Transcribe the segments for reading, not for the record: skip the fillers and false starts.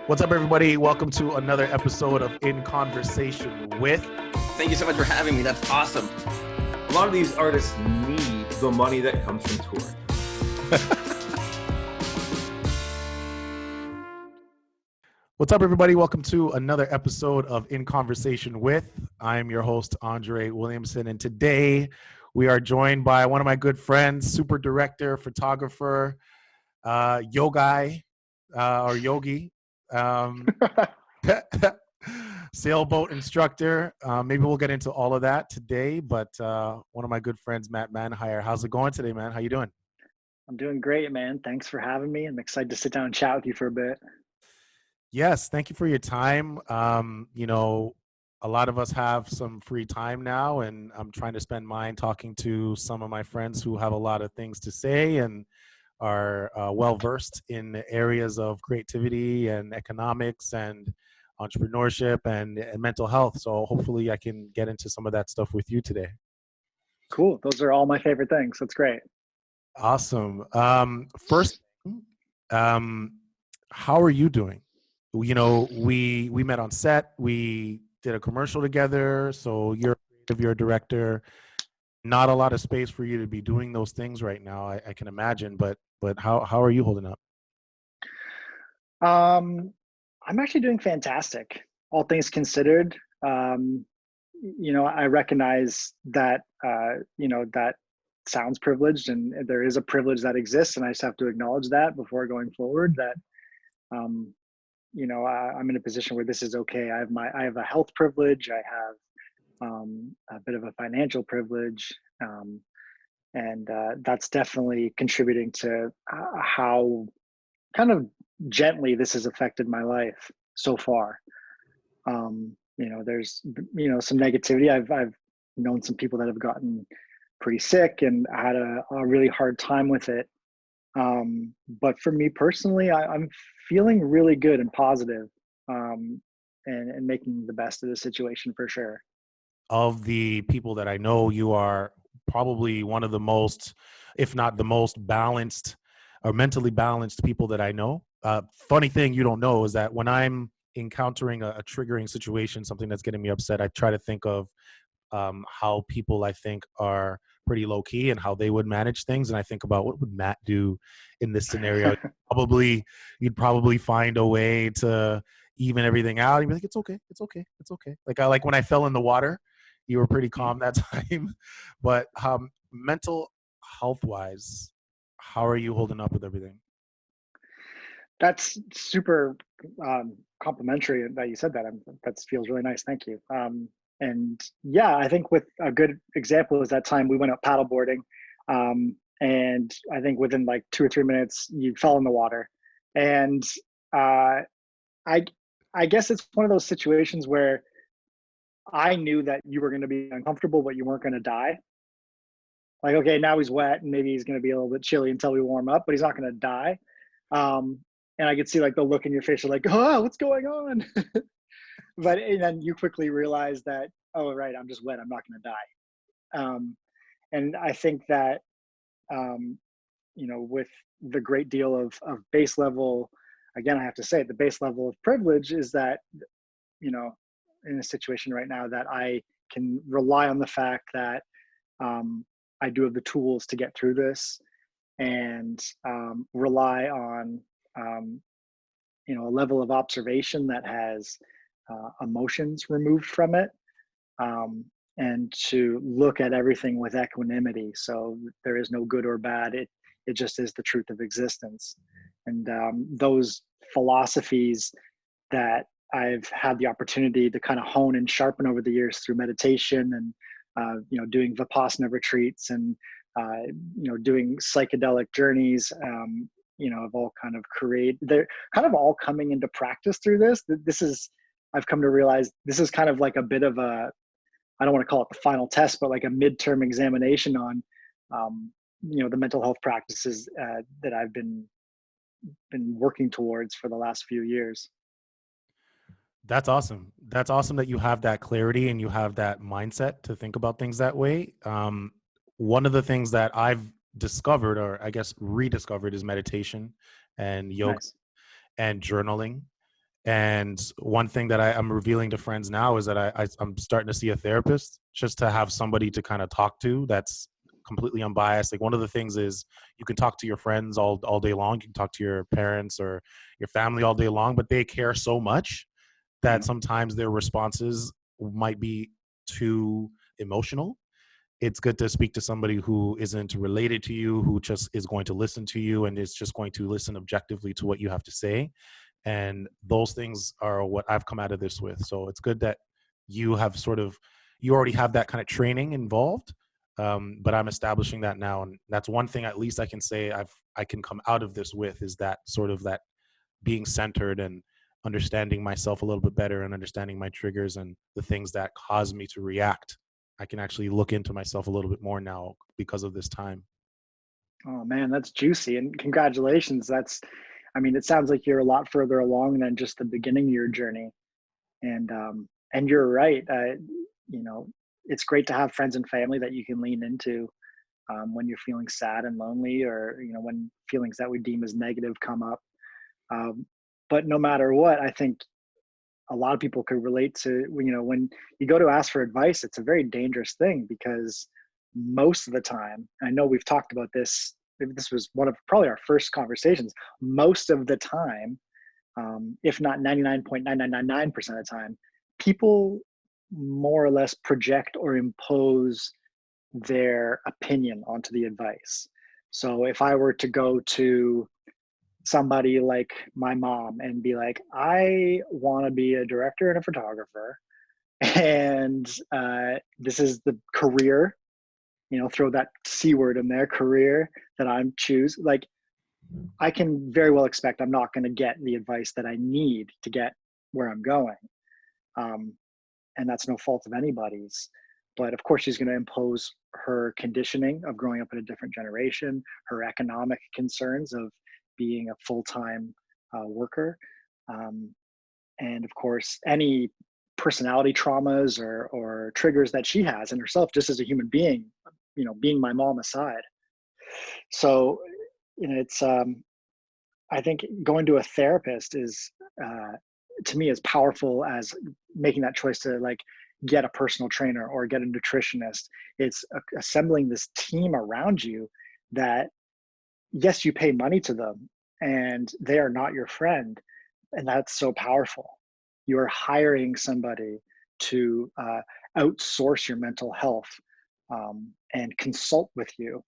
What's up, everybody? Welcome to another episode of In Conversation with. Thank you so much for having me. That's awesome. A lot of these artists need the money that comes from touring. What's up, everybody? Welcome to another episode of In Conversation with. I am your host, Andre Williamson, and today we are joined by one of my good friends, super director, photographer, Yogi, or Yogi, sailboat instructor. Maybe we'll get into all of that today, but one of my good friends, Matt Manhire. How's it going today, man? How you doing? I'm doing great, man. Thanks for having me. I'm excited to sit down and chat with you for a bit. Yes, thank you for your time. A lot of us have some free time now, and I'm trying to spend mine talking to some of my friends who have a lot of things to say and are well-versed in areas of creativity and economics and entrepreneurship and mental health. So hopefully I can get into some of that stuff with you today. Cool. Those are all my favorite things. That's great. Awesome. First, how are you doing? We met on set. We did a commercial together. So you're a director. Not a lot of space for you to be doing those things right now, I can imagine. But how are you holding up? I'm actually doing fantastic, all things considered. I recognize that that sounds privileged, and there is a privilege that exists, and I just have to acknowledge that before going forward. That I'm in a position where this is okay. I have a health privilege. I have a bit of a financial privilege, and that's definitely contributing to how kind of gently this has affected my life so far. There's some negativity. I've known some people that have gotten pretty sick and had a really hard time with it. But for me personally, I'm feeling really good and positive, and making the best of the situation for sure. Of the people that I know, you are probably one of the most, if not the most balanced or mentally balanced people that I know. Funny thing you don't know is that when I'm encountering a triggering situation, something that's getting me upset, I try to think of how people I think are pretty low key and how they would manage things. And I think about, what would Matt do in this scenario? You'd probably find a way to even everything out. You'd be like, it's okay. Like when I fell in the water, you were pretty calm that time. But mental health wise, how are you holding up with everything? That's super complimentary that you said that. That feels really nice. Thank you. And yeah, I think with a good example is that time we went out paddleboarding, and I think within like 2 or 3 minutes you fell in the water, and I guess it's one of those situations where I knew that you were going to be uncomfortable, but you weren't going to die. Like, okay, now he's wet and maybe he's going to be a little bit chilly until we warm up, but he's not going to die. And I could see like the look in your face, you're like, oh, what's going on? And then you quickly realize that, oh, right, I'm just wet. I'm not going to die. And I think that, with the great deal of base level, again, I have to say the base level of privilege is that, in a situation right now that I can rely on the fact that I do have the tools to get through this, and rely on, a level of observation that has emotions removed from it, and to look at everything with equanimity. So there is no good or bad. It just is the truth of existence. And those philosophies that I've had the opportunity to kind of hone and sharpen over the years through meditation and doing Vipassana retreats and doing psychedelic journeys, have all kind of they're kind of all coming into practice through this. I've come to realize this is kind of like a bit of a, I don't want to call it the final test, but like a midterm examination on, the mental health practices that I've been working towards for the last few years. That's awesome. That's awesome that you have that clarity and you have that mindset to think about things that way. One of the things that I've discovered, or I guess rediscovered, is meditation and yoga. Nice. And journaling. And one thing that I'm revealing to friends now is that I'm starting to see a therapist just to have somebody to kind of talk to that's completely unbiased. Like one of the things is you can talk to your friends all day long. You can talk to your parents or your family all day long, but they care so much that sometimes their responses might be too emotional. It's good to speak to somebody who isn't related to you, who just is going to listen to you and is just going to listen objectively to what you have to say. And those things are what I've come out of this with. So it's good that you have you already have that kind of training involved. But I'm establishing that now. And that's one thing at least I can say I can come out of this with, is that sort of that being centered and understanding myself a little bit better and understanding my triggers and the things that cause me to react. I can actually look into myself a little bit more now because of this time. Oh man, that's juicy, and congratulations. I mean, it sounds like you're a lot further along than just the beginning of your journey. And you're right. You know, it's great to have friends and family that you can lean into when you're feeling sad and lonely, or when feelings that we deem as negative come up. Um, but no matter what, I think a lot of people could relate to, when you go to ask for advice, it's a very dangerous thing, because most of the time, I know we've talked about this, maybe this was one of probably our first conversations, most of the time, if not 99.9999% of the time, people more or less project or impose their opinion onto the advice. So if I were to go to somebody like my mom and be like, I want to be a director and a photographer, and this is the career, throw that C word in there, career, that I'm choose, like, I can very well expect I'm not going to get the advice that I need to get where I'm going. Um, and that's no fault of anybody's. But of course, she's going to impose her conditioning of growing up in a different generation, her economic concerns of being a full-time worker, and of course, any personality traumas or triggers that she has in herself, just as a human being, being my mom aside. So, it's I think going to a therapist is, to me, as powerful as making that choice to like get a personal trainer or get a nutritionist. It's assembling this team around you that, yes, you pay money to them and they are not your friend. And that's so powerful. You're hiring somebody to outsource your mental health, and consult with you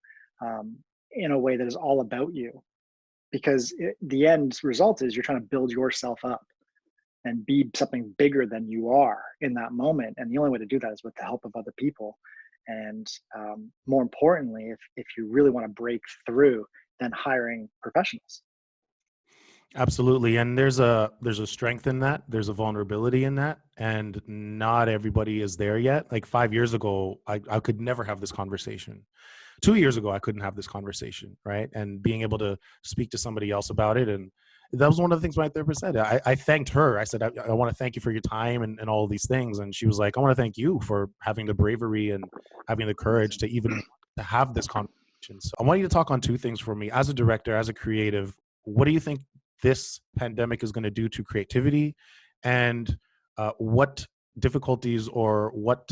in a way that is all about you. Because the end result is you're trying to build yourself up and be something bigger than you are in that moment. And the only way to do that is with the help of other people. And more importantly, if you really want to break through, then hiring professionals. Absolutely. And there's a strength in that. There's a vulnerability in that. And not everybody is there yet. Like 5 years ago, I could never have this conversation. 2 years ago, I couldn't have this conversation, right? And being able to speak to somebody else about it. And that was one of the things my therapist said. I thanked her. I said, I want to thank you for your time and all of these things. And she was like, I want to thank you for having the bravery and having the courage to even to have this conversation. So I want you to talk on two things for me. As a director, as a creative, what do you think this pandemic is going to do to creativity, and what difficulties or what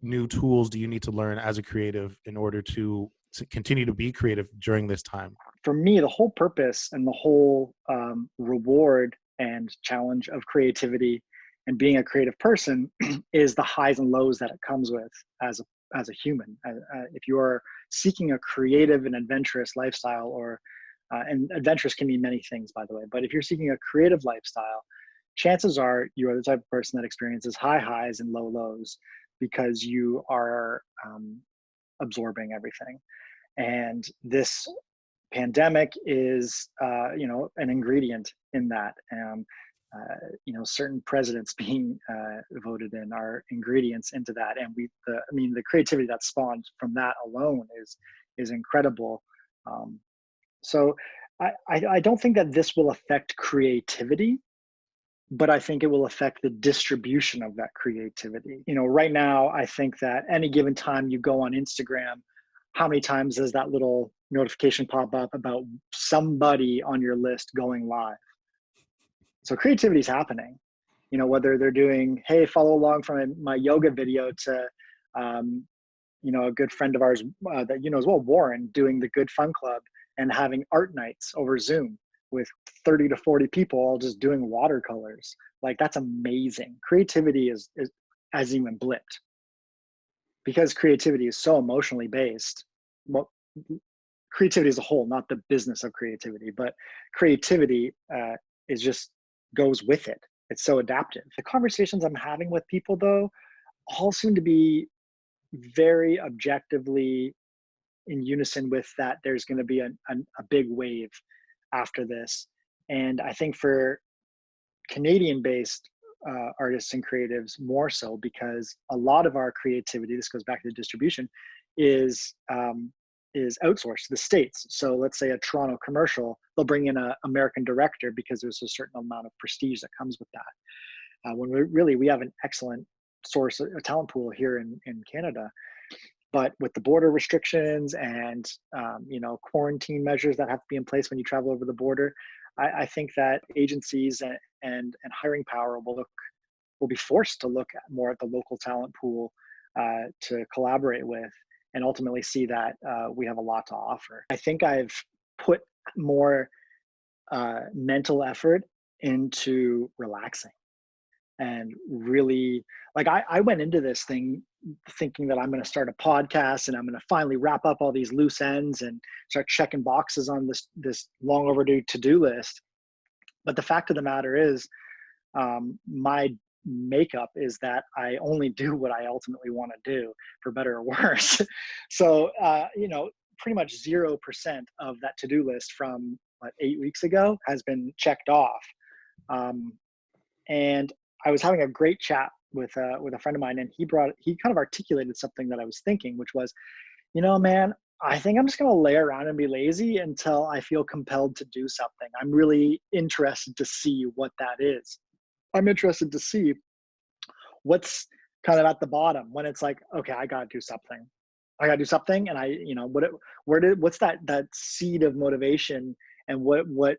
new tools do you need to learn as a creative in order to continue to be creative during this time? For me, the whole purpose and the whole reward and challenge of creativity and being a creative person is the highs and lows that it comes with as a human. If you are seeking a creative and adventurous lifestyle, or and adventurous can mean many things, by the way, but if you're seeking a creative lifestyle, chances are you are the type of person that experiences high highs and low lows, because you are absorbing everything. And this pandemic is, an ingredient in that. Certain presidents being voted in are ingredients into that. And the creativity that spawned from that alone is incredible. So I don't think that this will affect creativity, but I think it will affect the distribution of that creativity. Right now, I think that any given time you go on Instagram, how many times does that little notification pop up about somebody on your list going live? So creativity is happening, whether they're doing, hey, follow along from my yoga video to, a good friend of ours that as well, Warren, doing the Good Fun Club and having art nights over Zoom with 30 to 40 people all just doing watercolors. Like, that's amazing. Creativity hasn't even blipped, because creativity is so emotionally based. Well, creativity as a whole, not the business of creativity, but creativity is just goes with it. It's so adaptive. The conversations I'm having with people, though, all seem to be very objectively in unison with that there's going to be a big wave after this. And I think for Canadian-based artists and creatives more so, because a lot of our creativity, this goes back to the distribution, is outsourced to the States. So let's say a Toronto commercial, they'll bring in an American director because there's a certain amount of prestige that comes with that. When we have an excellent source, a talent pool here in Canada. But with the border restrictions and quarantine measures that have to be in place when you travel over the border, I think that agencies and hiring power will be forced to look more at the local talent pool to collaborate with, and ultimately see that we have a lot to offer. I think I've put more mental effort into relaxing and really, like, I went into this thing thinking that I'm going to start a podcast and I'm going to finally wrap up all these loose ends and start checking boxes on this long overdue to-do list. But the fact of the matter is, my makeup is that I only do what I ultimately want to do, for better or worse. So, pretty much 0% of that to-do list from 8 weeks ago has been checked off. And I was having a great chat with a friend of mine, and he kind of articulated something that I was thinking, which was, man, I think I'm just going to lay around and be lazy until I feel compelled to do something. I'm really interested to see what that is. I'm interested to see what's kind of at the bottom when it's like, okay, I got to do something. And what's that seed of motivation, and what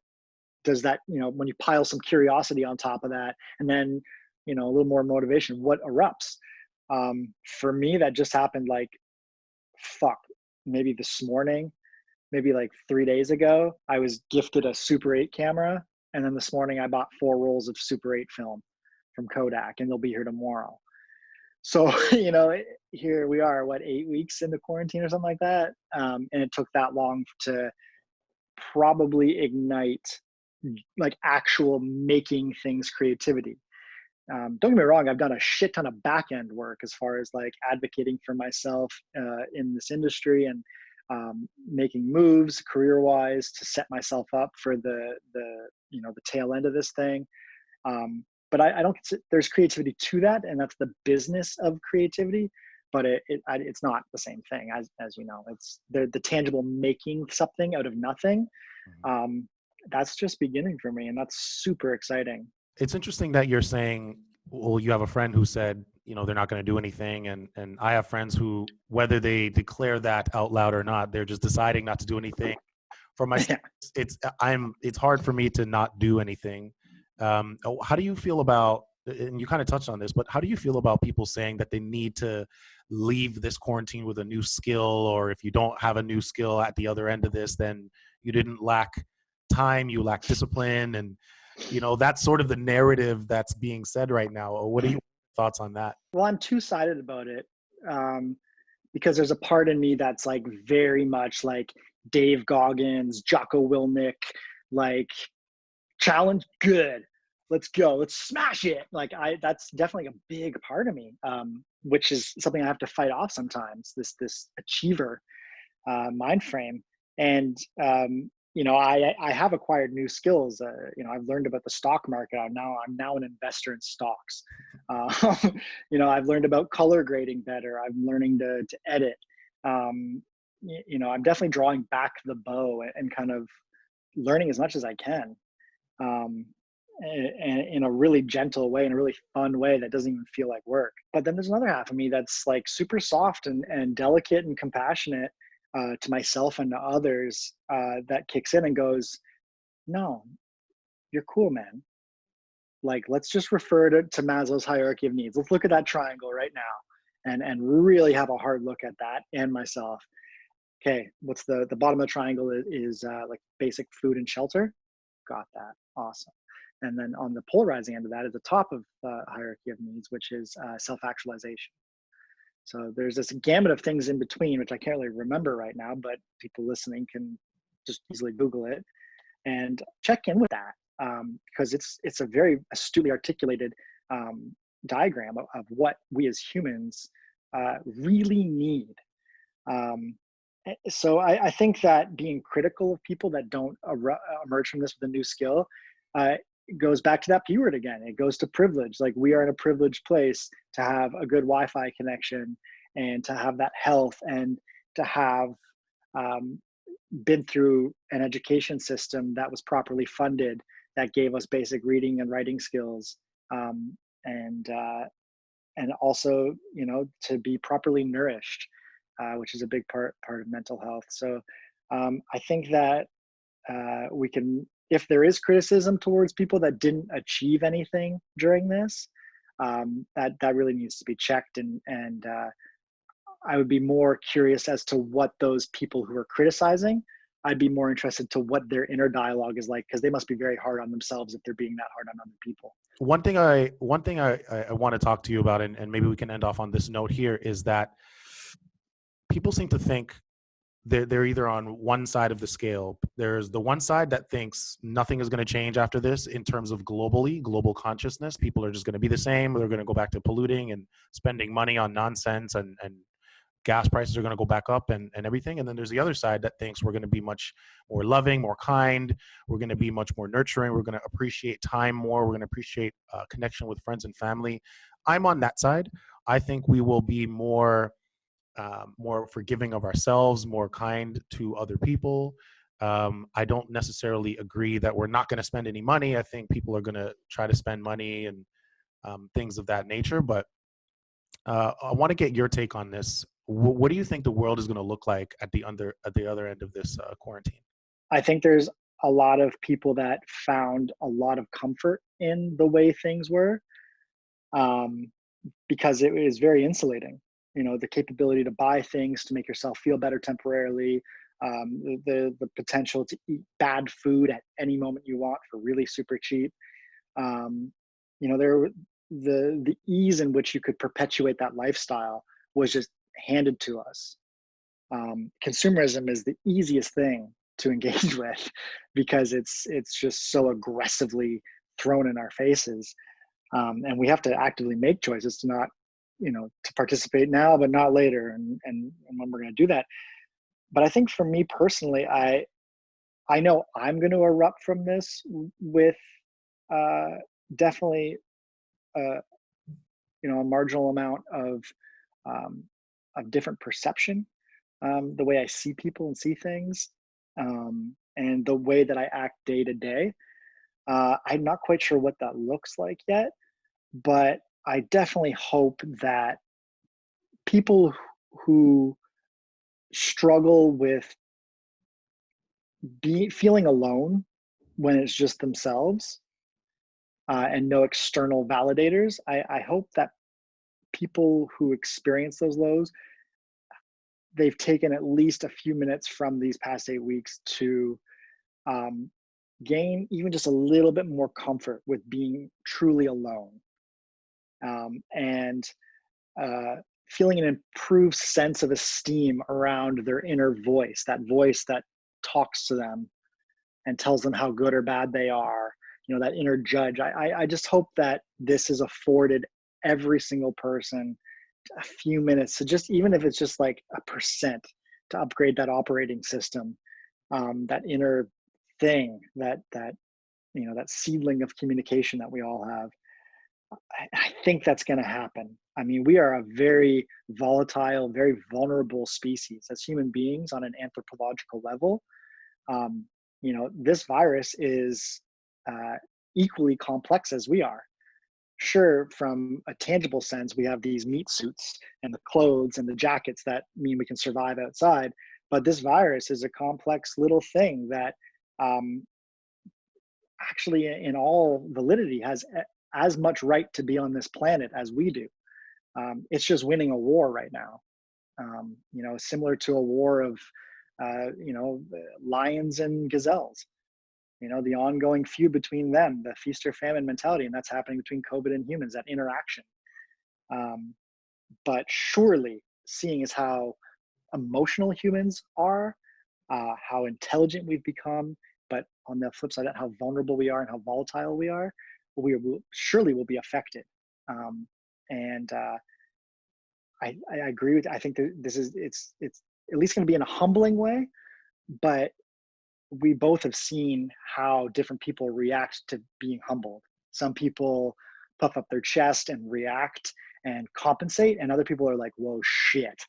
does that, when you pile some curiosity on top of that, and then, a little more motivation, what erupts? For me, that just happened maybe this morning, maybe 3 days ago. I was gifted a Super 8 camera, and then this morning I bought 4 rolls of Super 8 film from Kodak, and they'll be here tomorrow. So, here we are, 8 weeks into quarantine or something like that. And it took that long to probably ignite actual making things creativity. Don't get me wrong, I've done a shit ton of back end work as far as advocating for myself in this industry, and making moves career wise to set myself up for the tail end of this thing. But I don't, there's creativity to that, and that's the business of creativity, but it's not the same thing as it's the tangible making something out of nothing. That's just beginning for me, and that's super exciting. It's interesting that you're saying, well, you have a friend who said, they're not going to do anything. And I have friends who, whether they declare that out loud or not, they're just deciding not to do anything. For myself, it's hard for me to not do anything. How do you feel about, and you kind of touched on this, but how do you feel about people saying that they need to leave this quarantine with a new skill, or if you don't have a new skill at the other end of this, then you didn't lack time, you lack discipline, and that's sort of the narrative that's being said right now. What are your thoughts on that? Well, I'm two-sided about it, because there's a part in me that's very much Dave Goggins, Jocko Willink, challenge, good, let's go, let's smash it. That's definitely a big part of me, which is something I have to fight off sometimes, this achiever mind frame. And I have acquired new skills. I've learned about the stock market. I'm now an investor in stocks. I've learned about color grading better. I'm learning to edit. I'm definitely drawing back the bow and kind of learning as much as I can, and in a really gentle way, in a really fun way that doesn't even feel like work. But then there's another half of me that's super soft and delicate and compassionate to myself and to others, that kicks in and goes, no, you're cool, man. like, let's just refer to Maslow's hierarchy of needs. Let's look at that triangle right now and really have a hard look at that and myself. Okay, what's the bottom of the triangle is like basic food and shelter. Got that. Awesome. And then on the polarizing end of that is the top of the hierarchy of needs, which is self-actualization. So there's this gamut of things in between, which I can't really remember right now, but people listening can just easily Google it and check in with that, because it's a very astutely articulated diagram of what we as humans really need. So I think that being critical of people that don't emerge from this with a new skill goes back to that P word again. It goes to privilege. Like, we are in a privileged place to have a good Wi-Fi connection and to have that health and to have been through an education system that was properly funded, that gave us basic reading and writing skills, and also, to be properly nourished, which is a big part of mental health. So I think that we can, if there is criticism towards people that didn't achieve anything during this, that really needs to be checked. And I would be more curious as to what those people who are criticizing, I'd be more interested to what their inner dialogue is like, because they must be very hard on themselves if they're being that hard on other people. One thing I want to talk to you about, and maybe we can end off on this note here, is that people seem to think they're either on one side of the scale. There's the one side that thinks nothing is going to change after this in terms of global consciousness. People are just going to be the same. They're going to go back to polluting and spending money on nonsense, and gas prices are going to go back up and everything. And then there's the other side that thinks we're going to be much more loving, more kind. We're going to be much more nurturing. We're going to appreciate time more. We're going to appreciate connection with friends and family. I'm on that side. I think we will be more forgiving of ourselves, more kind to other people. I don't necessarily agree that we're not going to spend any money. I think people are going to try to spend money and things of that nature. But I want to get your take on this. What do you think the world is going to look like at the other end of this quarantine? I think there's a lot of people that found a lot of comfort in the way things were, because it is very insulating. The capability to buy things to make yourself feel better temporarily, the potential to eat bad food at any moment you want for really super cheap. The ease in which you could perpetuate that lifestyle was just handed to us. Consumerism is the easiest thing to engage with, because it's just so aggressively thrown in our faces, and we have to actively make choices to not, to participate now but not later, and when we're going to do that. But I think for me personally, I know I'm going to erupt from this with definitely a marginal amount of different perception, the way I see people and see things, and the way that I act day to day. I'm not quite sure what that looks like yet, but I definitely hope that people who struggle with feeling alone when it's just themselves, and no external validators, I hope that people who experience those lows, they've taken at least a few minutes from these past 8 weeks to gain even just a little bit more comfort with being truly alone, and feeling an improved sense of esteem around their inner voice, that voice that talks to them and tells them how good or bad they are, that inner judge. I just hope that this has afforded every single person a few minutes to just, even if it's just like 1%, to upgrade that operating system, that inner thing, that seedling of communication that we all have. I think that's going to happen. I mean, we are a very volatile, very vulnerable species as human beings on an anthropological level. This virus is equally complex as we are. Sure, from a tangible sense, we have these meat suits and the clothes and the jackets that mean we can survive outside. But this virus is a complex little thing that actually, in all validity, has as much right to be on this planet as we do. It's just winning a war right now. Similar to a war of, lions and gazelles. The ongoing feud between them, the feast or famine mentality, and that's happening between COVID and humans, that interaction. But surely, seeing as how emotional humans are, how intelligent we've become, but on the flip side, how vulnerable we are and how volatile we are, surely will be affected. And I agree with. I think that it's at least going to be in a humbling way, but we both have seen how different people react to being humbled. Some people puff up their chest and react and compensate, and other people are like, "Whoa, shit!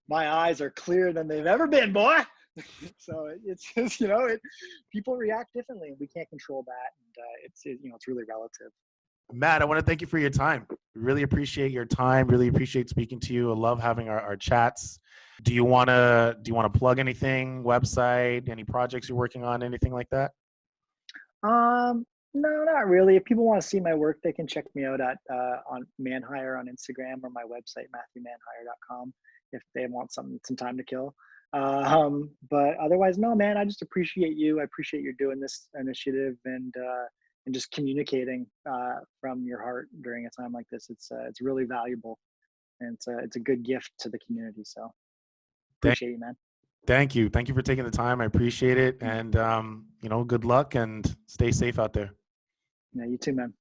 My eyes are clearer than they've ever been, boy." So it's just, people react differently, and we can't control that, and it's really relative. Matt, I want to thank you for your time. Really appreciate your time. Really appreciate speaking to you. I love having our chats. Do you want to plug anything, website, any projects you're working on, anything like that? No, not really. If people want to see my work, they can check me out at on Manhire on Instagram, or my website, MatthewManhire.com, if they want some time to kill. But otherwise, no, man, I just appreciate you. I appreciate you doing this initiative and just communicating from your heart during a time like this. It's really valuable, and it's a good gift to the community. So appreciate you, man. Thank you. Thank you for taking the time. I appreciate it. And, good luck and stay safe out there. Yeah, you too, man.